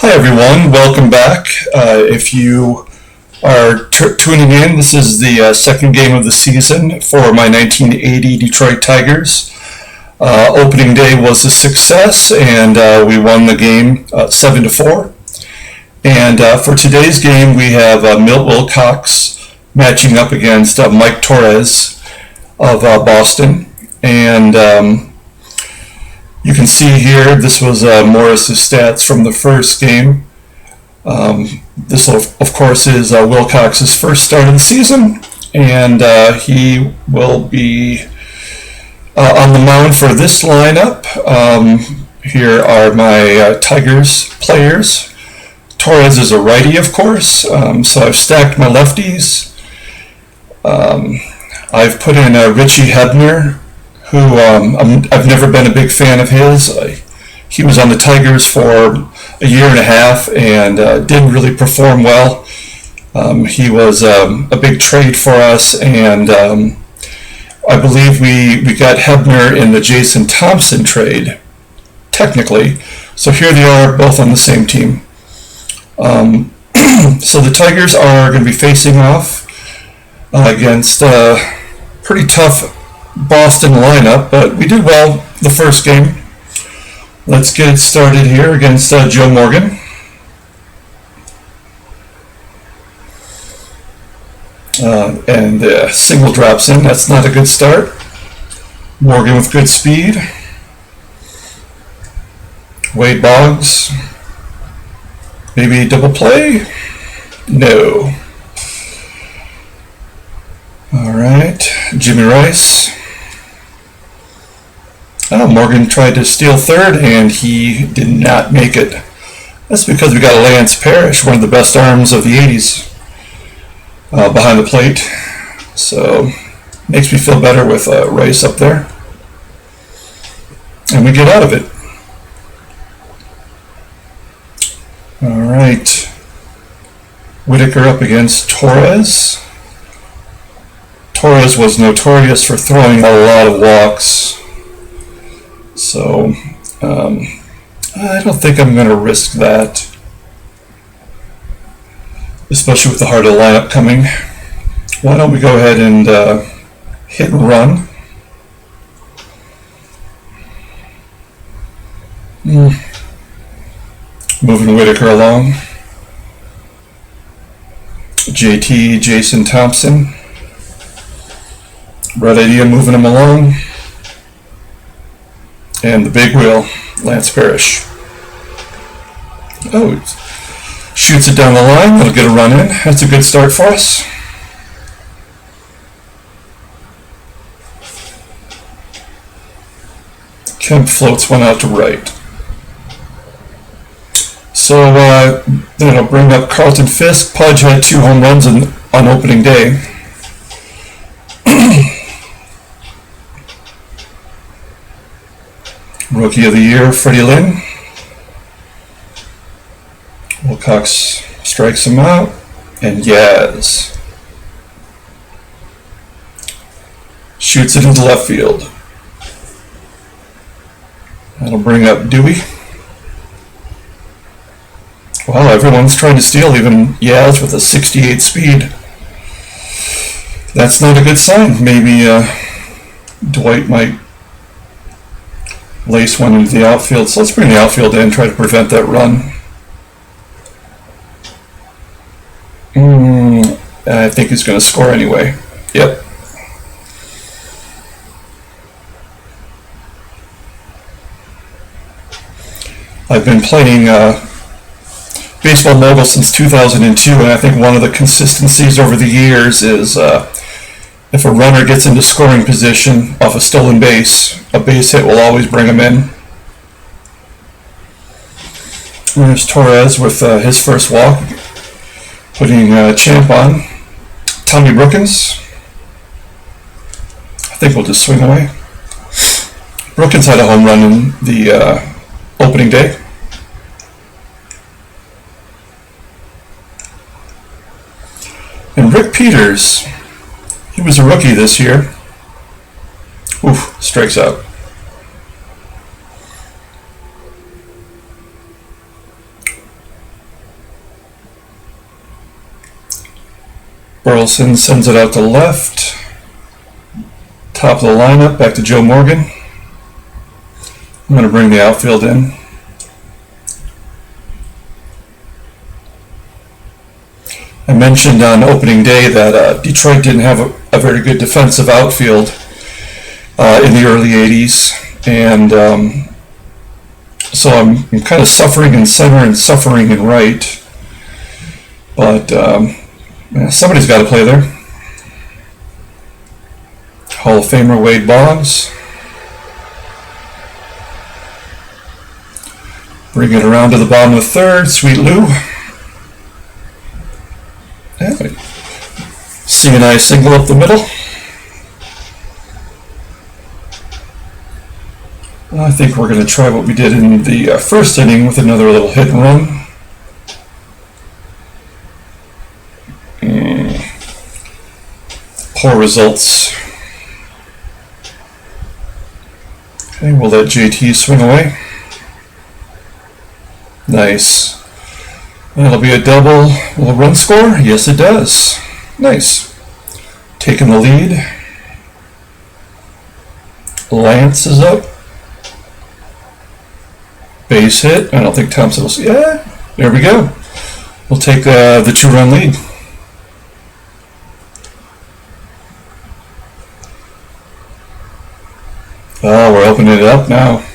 Hi everyone, welcome back. If you are tuning in, this is the second game of the season for my 1980 Detroit Tigers. Opening day was a success and we won the game 7-4. And for today's game we have Milt Wilcox matching up against Mike Torrez of Boston. And you can see here, this was Morris's stats from the first game. This, of course, is Wilcox's first start of the season, and he will be on the mound for this lineup. Here are my Tigers players. Torrez is a righty, of course, so I've stacked my lefties. I've put in Richie Hebner, who I've never been a big fan of his. He was on the Tigers for a year and a half and didn't really perform well. He was a big trade for us, and I believe we got Hebner in the Jason Thompson trade, technically. So here they are, both on the same team. So the Tigers are going to be facing off against a pretty tough Boston lineup, but we did well the first game. Let's get it started here against Joe Morgan. And single drops in. That's not a good start. Morgan with good speed. Wade Boggs. Maybe double play? No. All right. Jimmy Rice. Oh, Morgan tried to steal third, and he did not make it. That's because we got Lance Parrish, one of the best arms of the 80s, behind the plate. So, makes me feel better with Rice up there. And we get out of it. All right. Whitaker up against Torrez. Torrez was notorious for throwing a lot of walks. So, I don't think I'm going to risk that, especially with the heart of the lineup coming. Why don't we go ahead and hit and run? Moving Whitaker along. JT, Jason Thompson. Red idea, moving him along. And the big wheel, Lance Parrish. Oh, shoots it down the line. That'll get a run in. That's a good start for us. Kemp floats one out to right. So that'll bring up Carlton Fisk. Pudge had 2 home runs on opening day. Rookie of the Year, Freddie Lynn. Wilcox strikes him out, and Yaz shoots it into left field. That'll bring up Dewey. Wow, everyone's trying to steal, even Yaz with a 68 speed. That's not a good sign. Maybe Dwight might lace one into the outfield. So let's bring the outfield in, try to prevent that run. I think he's going to score anyway. Yep. I've been playing Baseball Mogul since 2002, and I think one of the consistencies over the years is if a runner gets into scoring position off a stolen base, a base hit will always bring him in. There's Torrez with his first walk, putting Champ on. Tommy Brookins. I think we'll just swing away. Brookins had a home run in the opening day. And Rick Peters. He was a rookie this year. Oof, strikes out. Burleson sends it out to left. Top of the lineup, back to Joe Morgan. I'm going to bring the outfield in. I mentioned on opening day that Detroit didn't have a very good defensive outfield in the early 80s. And so I'm kind of suffering in center and suffering in right. But somebody's got to play there. Hall of Famer Wade Boggs. Bring it around to the bottom of the third. Sweet Lou. CNI single up the middle. I think we're going to try what we did in the first inning with another little hit and run. Poor results. Okay, we'll let JT swing away. Nice. That'll be a double. Will a run score? Yes, it does. Nice. Taking the lead. Lance is up. Base hit. I don't think Thompson will see. Yeah, there we go. We'll take the 2-run lead. Oh, we're opening it up now.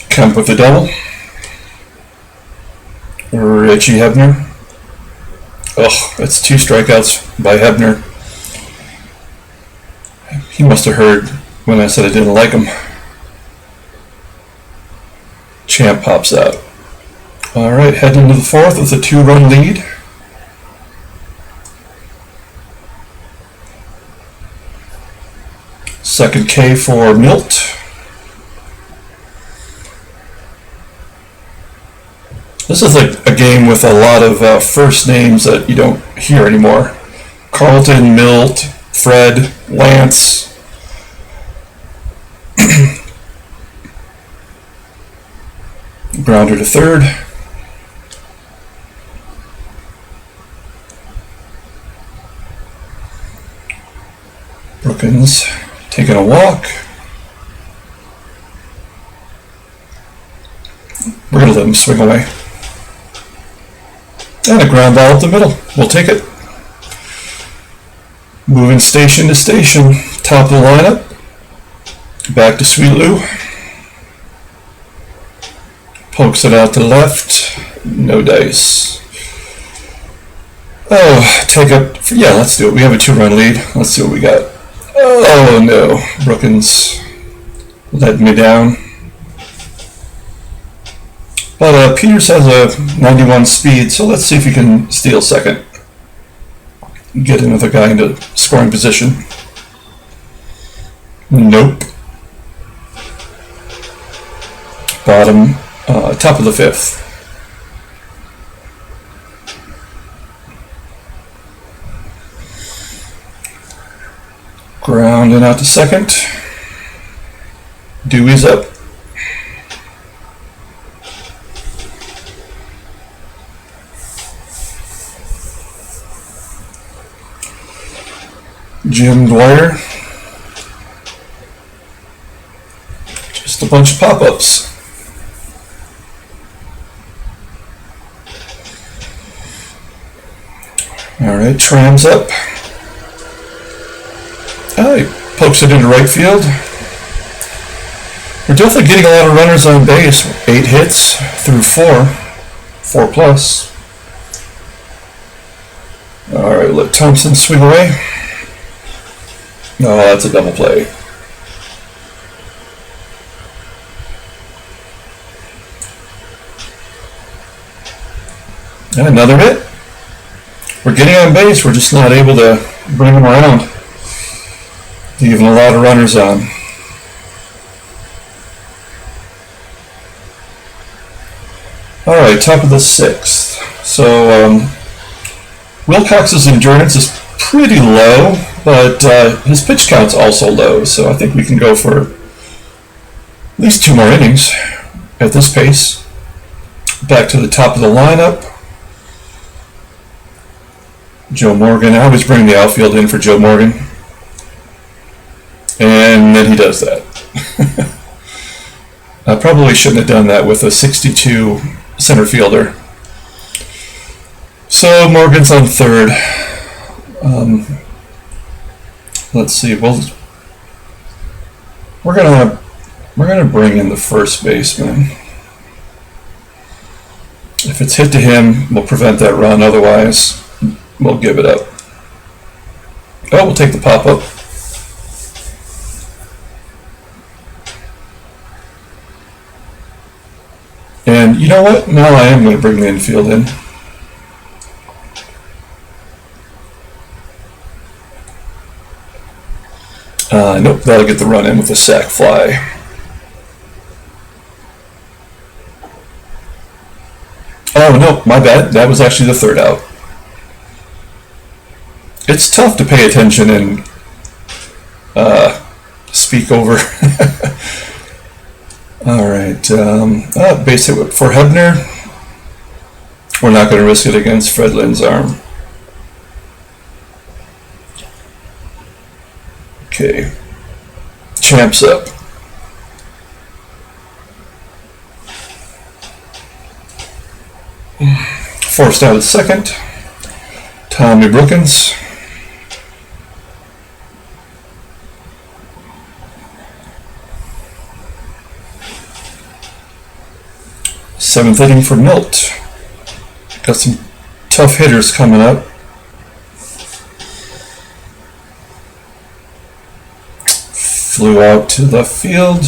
Kemp with the double. Richie Hebner. Oh, that's 2 strikeouts by Hebner. He must have heard when I said I didn't like him. Champ pops out. All right, heading into the 4th with a 2-run lead. Second K for Milt. This is like a game with a lot of first names that you don't hear anymore. Carlton, Milt, Fred, Lance. Grounder to third. Brookins taking a walk. We're going to let him swing away. And a ground ball up the middle. We'll take it. Moving station to station. Top of the lineup. Back to Sweet Lou. Pokes it out to left. No dice. Oh, take up. Yeah, let's do it. We have a 2-run lead. Let's see what we got. Oh no. Brookins let me down. But Peters has a 91 speed, so let's see if he can steal second. Get another guy into scoring position. Nope. Bottom, top of the 5th. Grounding out to second. Dewey's up. Jim Dwyer. Just a bunch of pop-ups. Alright, Tram's up. Oh, he pokes it into right field. We're definitely getting a lot of runners on base. 8 hits through 4. 4 plus. Alright, let Thompson swing away. No, that's a double play. And another hit. We're getting on base, we're just not able to bring them around. Leaving a lot of runners on. Alright, top of the 6th. So, Wilcox's endurance is pretty low, but his pitch count's also low, so I think we can go for at least 2 more innings at this pace. Back to the top of the lineup. Joe Morgan. I always bring the outfield in for Joe Morgan. And then he does that. I probably shouldn't have done that with a 62 center fielder. So Morgan's on third. Let's see. Well, we're gonna bring in the first baseman. If it's hit to him, we'll prevent that run. Otherwise, we'll give it up. Oh, we'll take the pop up. And you know what? Now I am going to bring the infield in. Nope, that'll get the run in with a sac fly. Oh, no, my bad. That was actually the third out. It's tough to pay attention and speak over. All right, base hit for Hebner. We're not going to risk it against Fred Lynn's arm. Okay, Champ's up. Forced out at second. Tommy Brookins. Seventh inning for Milt. Got some tough hitters coming up. Flew out to left field.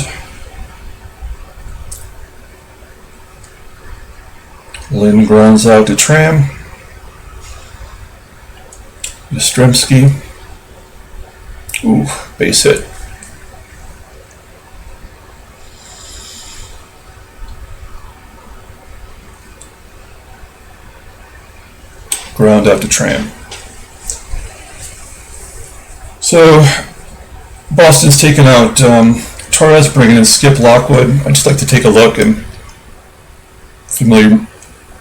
Lynn grounds out to Tram. Yastrzemski. Ooh, base hit. Ground out to Tram. So Boston's taken out Torrez, bringing in Skip Lockwood. I'd just like to take a look and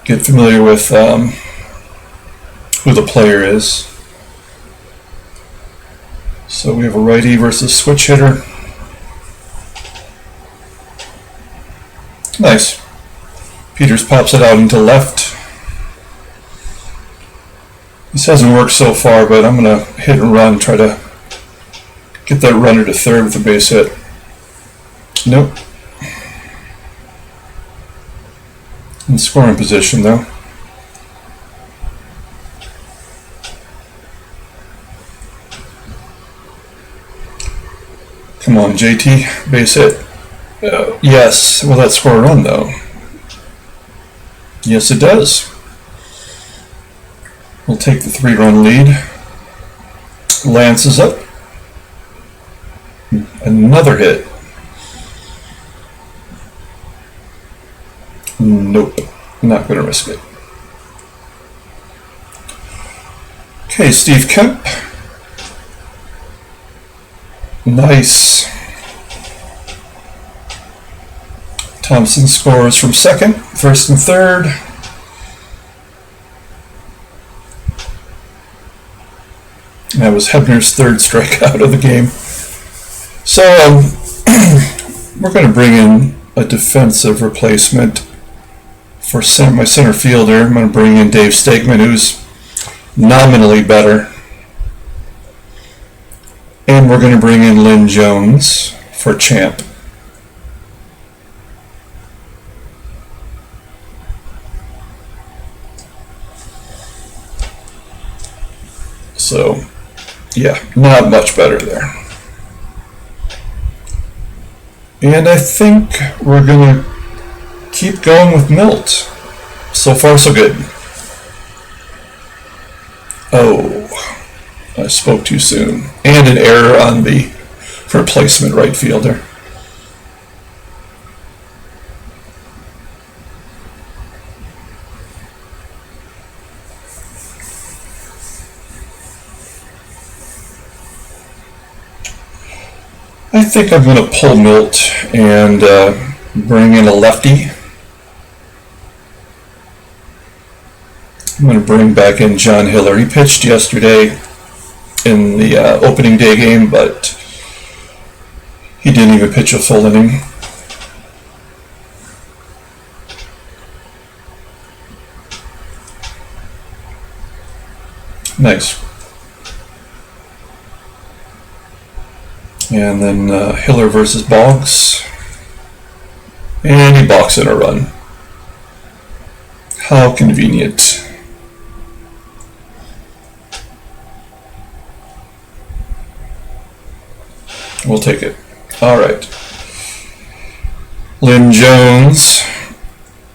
get familiar with who the player is. So we have a righty versus switch hitter. Nice. Peters pops it out into left. This hasn't worked so far, but I'm going to hit and run, try to get that runner to third with a base hit. Nope. In scoring position, though. Come on, JT, base hit. Yes, will that score a run, though? Yes, it does. We'll take the 3-run lead. Lance is up. Another hit. Nope, not going to risk it. Okay, Steve Kemp. Nice. Thompson scores from second, first and third. That was Hebner's third strikeout of the game. So we're going to bring in a defensive replacement for my center fielder. I'm going to bring in Dave Stegman, who's nominally better. And we're going to bring in Lynn Jones for Champ. So, yeah, not much better there. And I think we're going to keep going with Milt. So far, so good. Oh, I spoke too soon. And an error on the replacement right fielder. I think I'm going to pull Milt and bring in a lefty. I'm going to bring back in John Hiller. He pitched yesterday in the opening day game, but he didn't even pitch a full inning. Nice. And then Hiller versus Boggs. And he balks in a run. How convenient. We'll take it. All right. Lynn Jones,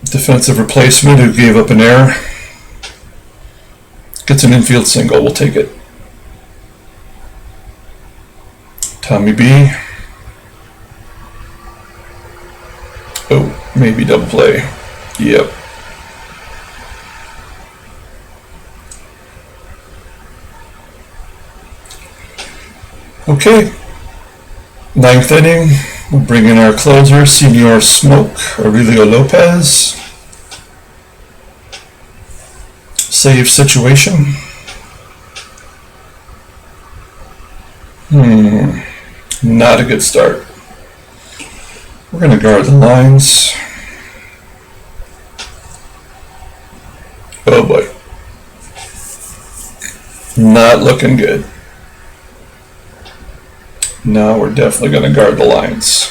defensive replacement who gave up an error, gets an infield single. We'll take it. Tommy B. Oh, maybe double play. Yep. Okay. Ninth inning. We'll bring in our closer, Senior Smoke, Aurelio Lopez. Save situation. Not a good start. We're going to guard the lines. Oh boy. Not looking good. No, we're definitely going to guard the lines.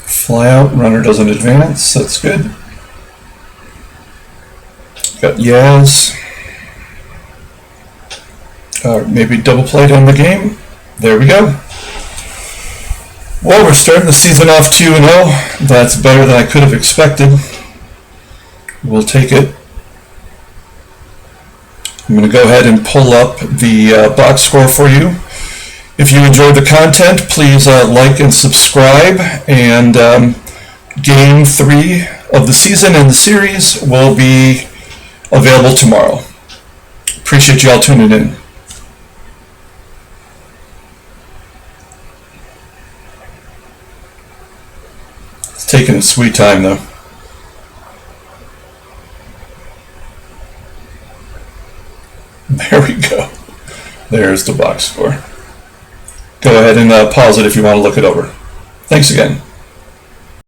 Fly out, runner doesn't advance. That's good. Got Yaz. Maybe double played on the game. There we go. Well, we're starting the season off 2-0. That's better than I could have expected. We'll take it. I'm going to go ahead and pull up the box score for you. If you enjoyed the content, please like and subscribe. And Game 3 of the season and the series will be available tomorrow. Appreciate you all tuning in. It's taking its sweet time, though. There we go. There's the box score. Go ahead and pause it if you want to look it over. Thanks again.